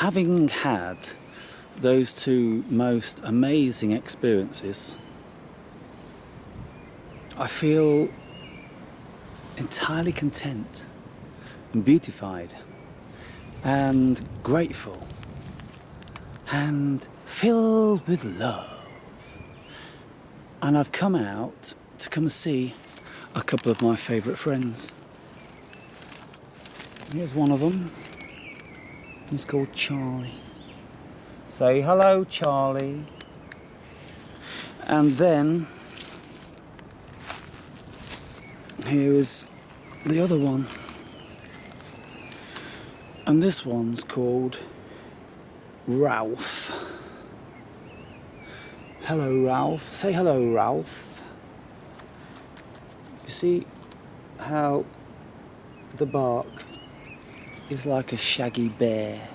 having had those two most amazing experiences, I feel entirely content and beautified and grateful and filled with love. And I've come out to come see a couple of my favourite friends. Here's one of them. He's called Charlie. Say hello, Charlie. And then here is the other one. And this one's called Ralph. Hello, Ralph. Say hello, Ralph. You see how the bark is like a shaggy bear.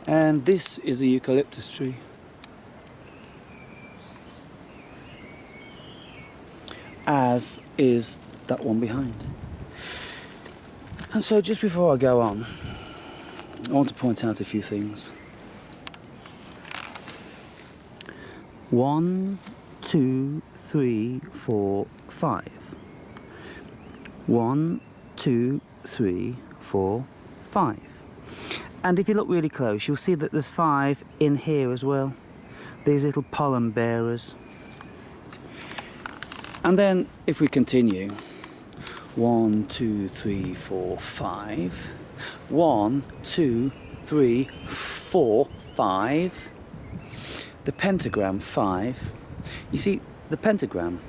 And this is a eucalyptus tree. As is that one behind. And so just before I go on, I want to point out a few things. 1, 2, 3, 4, 5. 1, 2, 3, 4, 5. And if you look really close, you'll see that there's 5 in here as well. These little pollen bearers. And then if we continue, 1, 2, 3, 4, 5. 1, 2, 3, 4, 5. The pentagram 5. You see, the pentagram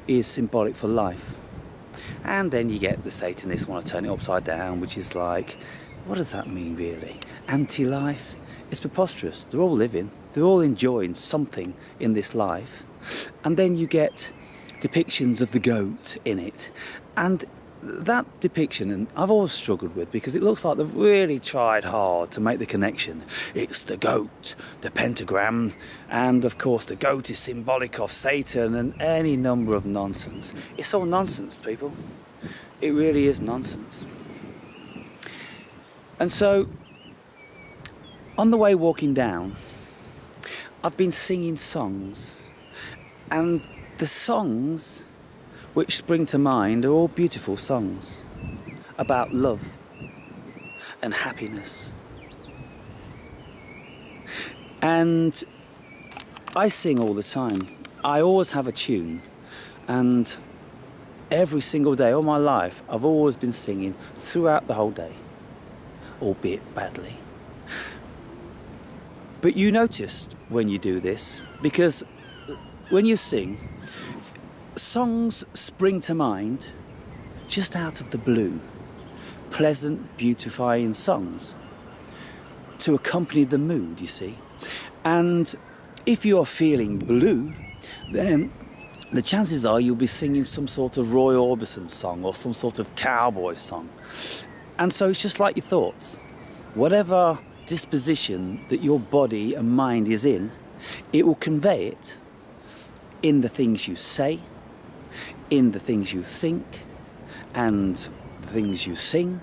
is symbolic for life. And then you get the Satanists want to turn it upside down, which is like, what does that mean really? Anti-life? It's preposterous. They're all living. They're all enjoying something in this life. And then you get depictions of the goat in it. And that depiction, and I've always struggled with, because it looks like they've really tried hard to make the connection. It's the goat, the pentagram, and of course the goat is symbolic of Satan and any number of nonsense. It's all nonsense, people. It really is nonsense. And so, on the way walking down, I've been singing songs, and the songs which spring to mind are all beautiful songs about love and happiness. And I sing all the time. I always have a tune, and every single day all my life I've always been singing throughout the whole day, albeit badly. But you notice when you do this, because when you sing, songs spring to mind just out of the blue. Pleasant, beautifying songs to accompany the mood, you see. And if you're feeling blue, then the chances are you'll be singing some sort of Roy Orbison song or some sort of cowboy song. And so it's just like your thoughts. Whatever disposition that your body and mind is in, it will convey it in the things you say, in the things you think, and the things you sing,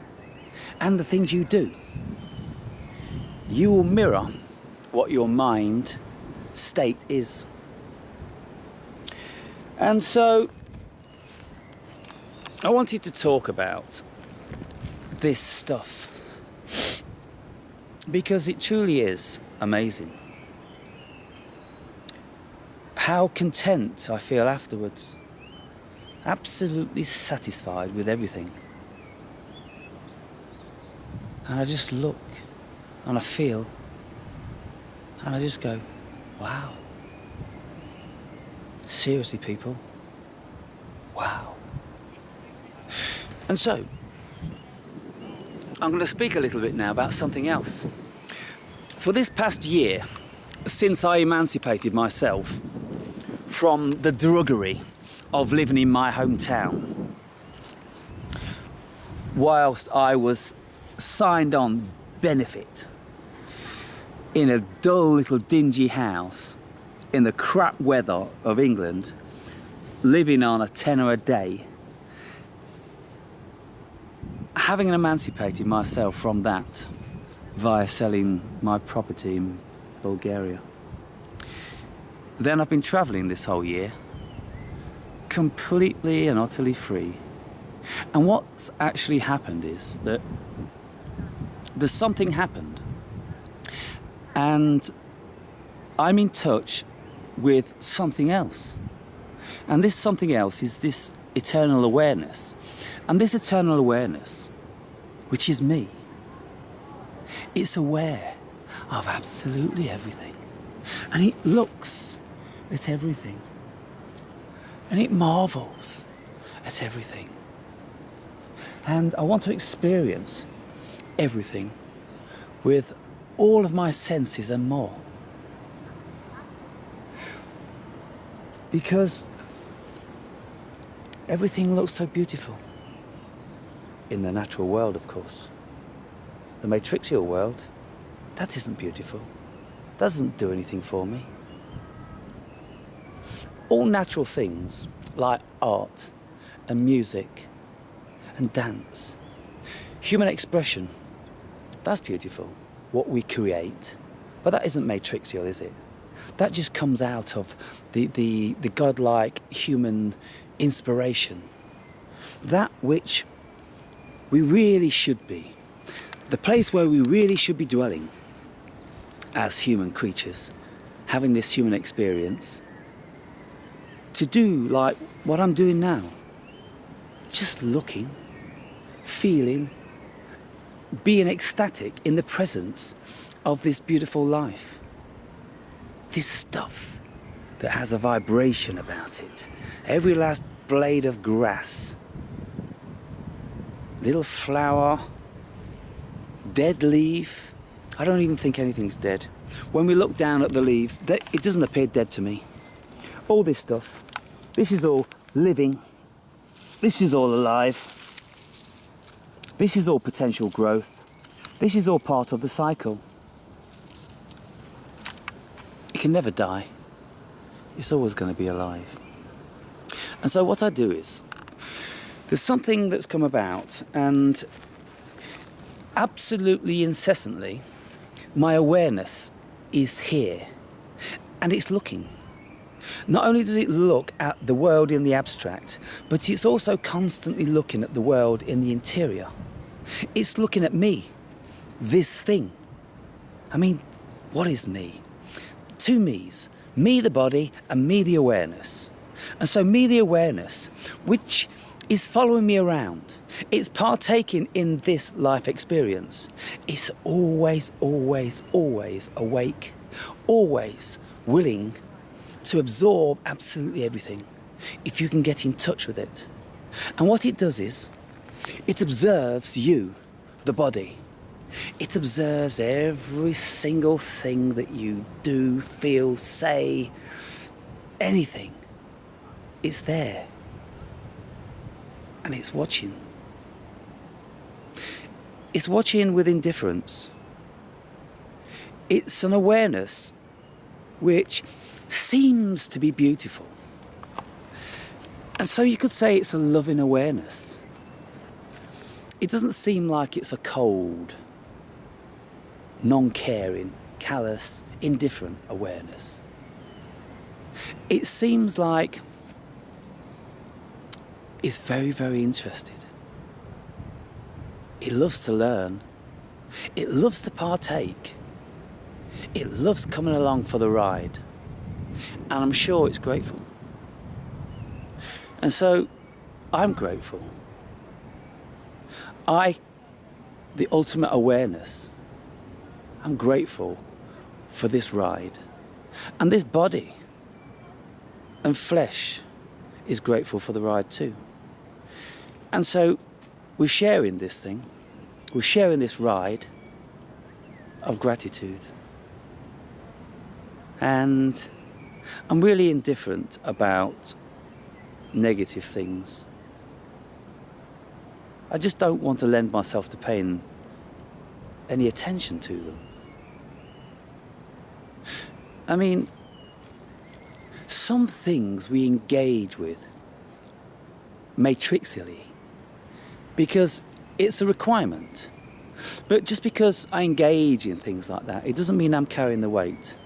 and the things you do. You will mirror what your mind state is. And so I wanted to talk about this stuff because it truly is amazing how content I feel afterwards. Absolutely satisfied with everything. And I just look and I feel and I just go, wow. Seriously, people, wow. And so I'm going to speak a little bit now about something else. For this past year, since I emancipated myself from the druggery of living in my hometown, whilst I was signed on benefit in a dull little dingy house in the crap weather of England, living on a tenner a day, having emancipated myself from that via selling my property in Bulgaria, then I've been travelling this whole year, completely and utterly free. And what's actually happened is that there's something happened, and I'm in touch with something else. And this something else is this eternal awareness. And this eternal awareness, which is me, it's aware of absolutely everything. And it looks at everything. And it marvels at everything. And I want to experience everything with all of my senses and more. Because everything looks so beautiful. In the natural world, of course. The matrixial world, that isn't beautiful. Doesn't do anything for me. All natural things, like art and music and dance, human expression, that's beautiful, what we create. But that isn't matrixial, is it? That just comes out of the godlike human inspiration. That which we really should be. The place where we really should be dwelling as human creatures, having this human experience, to do like what I'm doing now. Just looking, feeling, being ecstatic in the presence of this beautiful life. This stuff that has a vibration about it. Every last blade of grass, little flower, dead leaf. I don't even think anything's dead. When we look down at the leaves, it doesn't appear dead to me. All this stuff, this is all living. This is all alive. This is all potential growth. This is all part of the cycle. It can never die. It's always going to be alive. And so what I do is, there's something that's come about, and absolutely incessantly, my awareness is here, and it's looking. Not only does it look at the world in the abstract, but it's also constantly looking at the world in the interior. It's looking at me, this thing. I mean, what is me? Two me's. Me the body and me the awareness. And so me the awareness, which is following me around, it's partaking in this life experience. It's always, always, always awake, always willing to absorb absolutely everything, if you can get in touch with it. And what it does is, it observes you, the body. It observes every single thing that you do, feel, say, anything. It's there. And it's watching. It's watching with indifference. It's an awareness which seems to be beautiful. And so you could say it's a loving awareness. It doesn't seem like it's a cold, non-caring, callous, indifferent awareness. It seems like it's very, very interested. It loves to learn. It loves to partake. It loves coming along for the ride. And I'm sure it's grateful. And so I'm grateful. The ultimate awareness, I'm grateful for this ride. And this body and flesh is grateful for the ride too. And so we're sharing this thing. We're sharing this ride of gratitude. And I'm really indifferent about negative things. I just don't want to lend myself to paying any attention to them. I mean, some things we engage with matrixally because It's a requirement. But just because I engage in things like that, it doesn't mean I'm carrying the weight.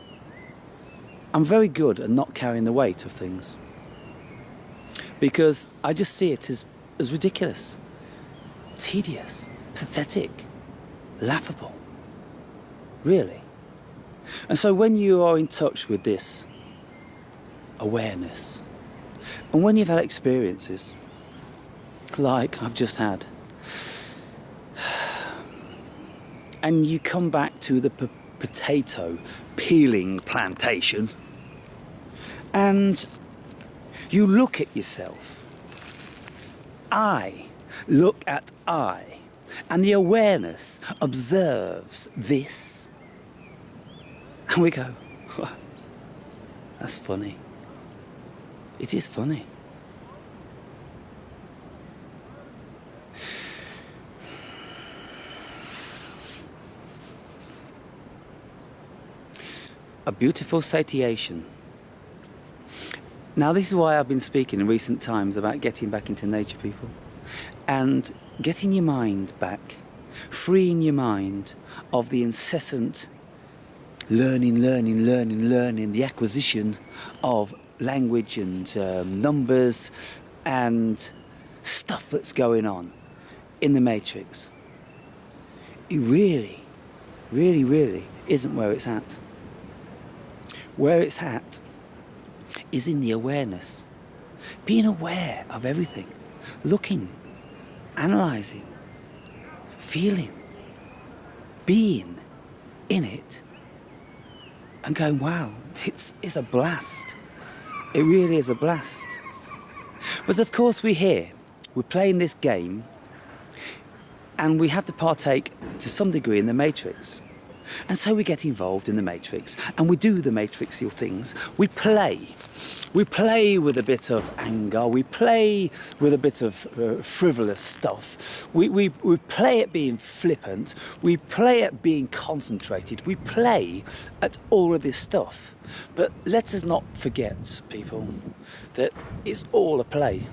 I'm very good at not carrying the weight of things. Because I just see it as ridiculous, tedious, pathetic, laughable. Really. And so when you are in touch with this awareness, and when you've had experiences like I've just had, and you come back to the potato peeling plantation, and you look at yourself, I look at I, and the awareness observes this, and we go, that's funny. It is funny. A beautiful satiation. Now, this is why I've been speaking in recent times about getting back into nature, people, and getting your mind back, freeing your mind of the incessant learning, the acquisition of language and numbers and stuff that's going on in the Matrix. It really isn't where it's at. Where it's at is in the awareness. Being aware of everything. Looking, analysing, feeling, being in it, and going, wow, it's a blast. It really is a blast. But of course we're here. We're playing this game, and we have to partake to some degree in the Matrix. And so we get involved in the Matrix, and we do the Matrixial things. We play. We play with a bit of anger. We play with a bit of frivolous stuff. We play at being flippant. We play at being concentrated. We play at all of this stuff. But let us not forget, people, that it's all a play.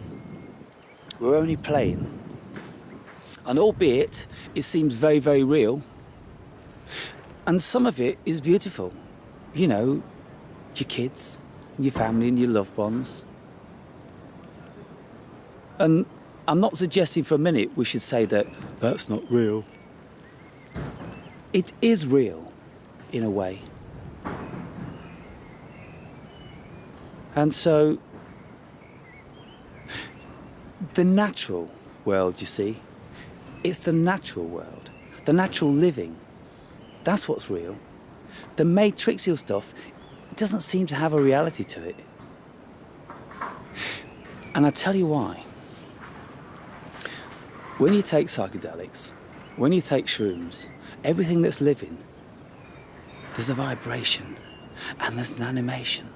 We're only playing. And albeit it seems very, very real, and some of it is beautiful. You know, your kids, and your family and your loved ones. And I'm not suggesting for a minute we should say that that's not real. It is real, in a way. And so, the natural world, you see, it's the natural world, the natural living. That's what's real. The matrixial stuff doesn't seem to have a reality to it. And I tell you why. When you take psychedelics, when you take shrooms, everything that's living, there's a vibration, and there's an animation,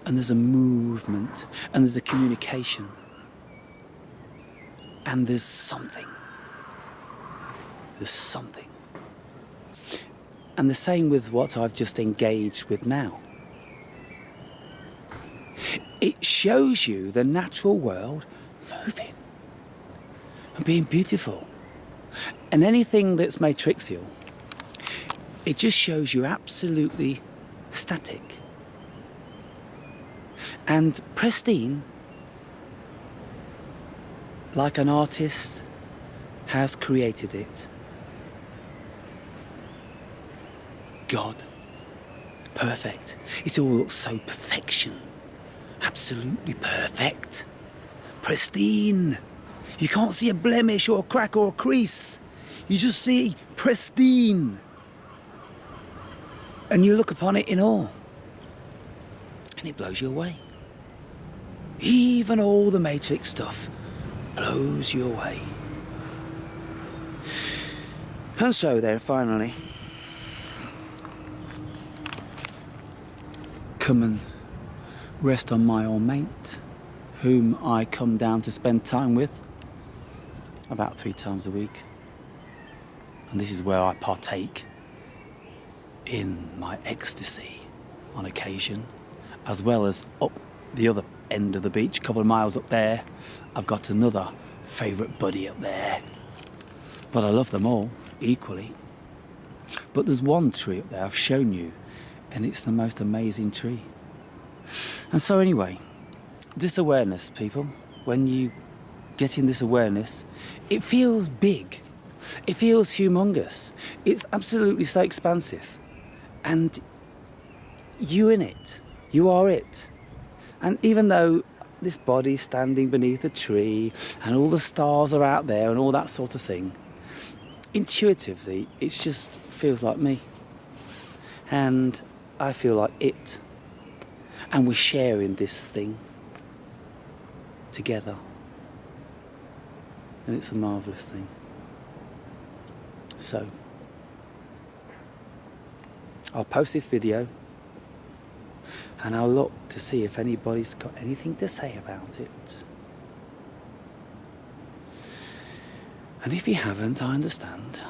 and there's a movement, and there's a communication, and there's something. There's something. And the same with what I've just engaged with now. It shows you the natural world moving and being beautiful. And anything that's matrixial, it just shows you absolutely static and pristine, like an artist has created it. God, perfect. It all looks so perfection. Absolutely perfect. Pristine. You can't see a blemish or a crack or a crease. You just see pristine. And you look upon it in awe. And it blows you away. Even all the Matrix stuff blows you away. And so then, finally, come and rest on my old mate, whom I come down to spend time with about 3 times a week. And this is where I partake in my ecstasy on occasion, as well as up the other end of the beach, a couple of miles up there. I've got another favourite buddy up there, but I love them all equally. But there's one tree up there I've shown you, and it's the most amazing tree. And so anyway, this awareness, people, when you get in this awareness, it feels big. It feels humongous. It's absolutely so expansive. And you in it. You are it. And even though this body standing beneath a tree and all the stars are out there and all that sort of thing, intuitively, it just feels like me. And I feel like it. And we're sharing this thing together. And it's a marvellous thing. So, I'll post this video and I'll look to see if anybody's got anything to say about it. And if you haven't, I understand.